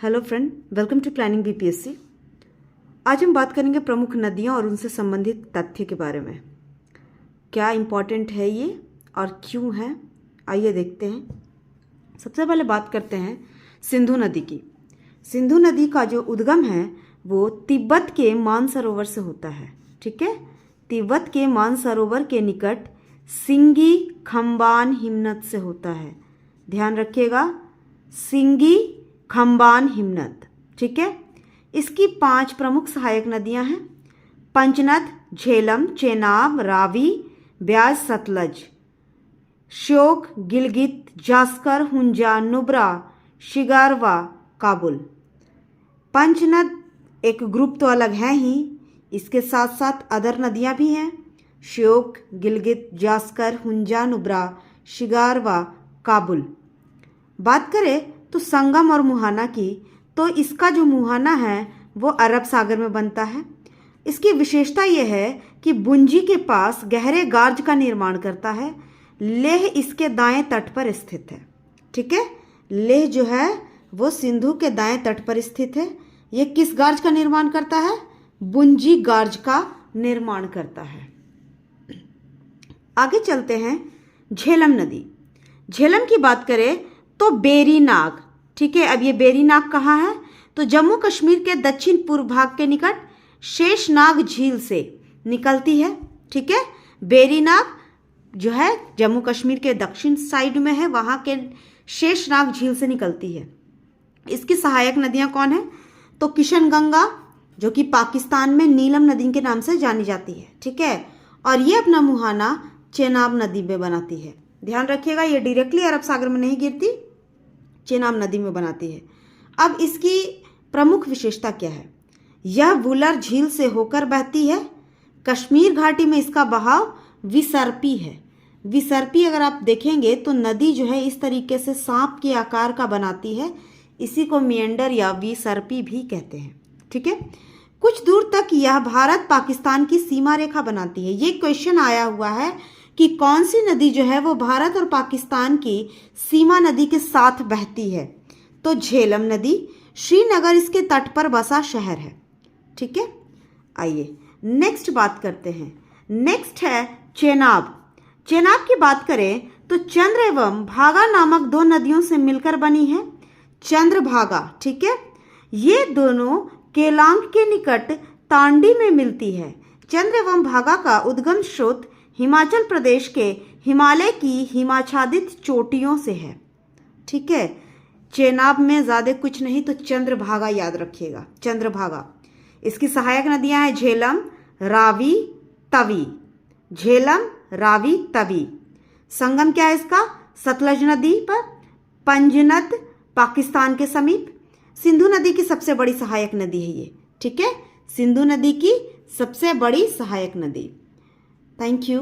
Hello friend, welcome to planning BPSC. आज हम बात करेंगे प्रमुख नदियां और उनसे संबंधित तथ्य के बारे में। क्या इम्पॉर्टेंट है ये और क्यों है, आइए देखते हैं। सबसे पहले बात करते हैं सिंधु नदी की। सिंधु नदी का जो उद्गम है वो तिब्बत के मानसरोवर से होता है। ठीक है, तिब्बत के मानसरोवर के निकट सिंगी खम्बान हिमनद से होता है। ध्यान रखिएगा, सिंगी खम्बान हिमनद। ठीक है, इसकी 5 प्रमुख सहायक नदियां हैं: पंचनद, झेलम, चेनाब, रावी, ब्यास, सतलज, श्योक, गिलगित, जास्कर, हुंजा, नुब्रा, शिगारवा, काबुल। पंचनद एक ग्रुप तो अलग है ही, इसके साथ साथ अदर नदियां भी हैं: श्योक, गिलगित, जास्कर, हुंजा, नुब्रा, शिगारवा, काबुल। बात करें तो संगम और मुहाना की, तो इसका जो मुहाना है वो अरब सागर में बनता है। इसकी विशेषता यह है कि बुंजी के पास गहरे गार्ज का निर्माण करता है। लेह इसके दाएं तट पर स्थित है। ठीक है, लेह जो है वो सिंधु के दाएं तट पर स्थित है। ये किस गार्ज का निर्माण करता है? बुंजी गार्ज का निर्माण करता है। आगे चलते हैं झेलम नदी। झेलम की बात करें तो बेरीनाग। ठीक है, अब ये बेरीनाग कहाँ है? तो जम्मू कश्मीर के दक्षिण पूर्व भाग के निकट शेषनाग झील से निकलती है। ठीक है, बेरीनाग जो है जम्मू कश्मीर के दक्षिण साइड में है, वहां के शेषनाग झील से निकलती है। इसकी सहायक नदियां कौन है? तो किशनगंगा, जो कि पाकिस्तान में नीलम नदी के नाम से जानी जाती है। ठीक है, और ये अपना मुहाना चेनाब नदी में बनाती है। ध्यान रखिएगा, ये डायरेक्टली अरब सागर में नहीं गिरती, चेनाब नदी में बनाती है। अब इसकी प्रमुख विशेषता क्या है? यह वुलर झील से होकर बहती है। कश्मीर घाटी में इसका बहाव विसर्पी है। विसर्पी अगर आप देखेंगे तो नदी जो है इस तरीके से सांप के आकार का बनाती है। इसी को मिएंडर या विसर्पी भी कहते हैं। ठीक है, कुछ दूर तक यह भारत पाकिस्तान की सीमा रेखा बनाती है। ये क्वेश्चन आया हुआ है कि कौन सी नदी जो है वो भारत और पाकिस्तान की सीमा नदी के साथ बहती है? तो झेलम नदी। श्रीनगर इसके तट पर बसा शहर है। ठीक है, आइए नेक्स्ट बात करते हैं। नेक्स्ट है चेनाब। चेनाब की बात करें तो चंद्र एवं भागा नामक 2 नदियों से मिलकर बनी है चंद्रभागा। ठीक है, ये दोनों केलांग के निकट तांडी में मिलती है। चंद्र एवं भागा का उद्गम स्रोत हिमाचल प्रदेश के हिमालय की हिमाच्छादित चोटियों से है। ठीक है, चेनाब में ज्यादा कुछ नहीं, तो चंद्रभागा याद रखिएगा, चंद्रभागा। इसकी सहायक नदियां हैं झेलम, रावी, तवी। झेलम, रावी, तवी। संगम क्या है इसका? सतलज नदी पर। पंजनद पाकिस्तान के समीप। सिंधु नदी की सबसे बड़ी सहायक नदी है ये। ठीक है, सिंधु नदी की सबसे बड़ी सहायक नदी। Thank you.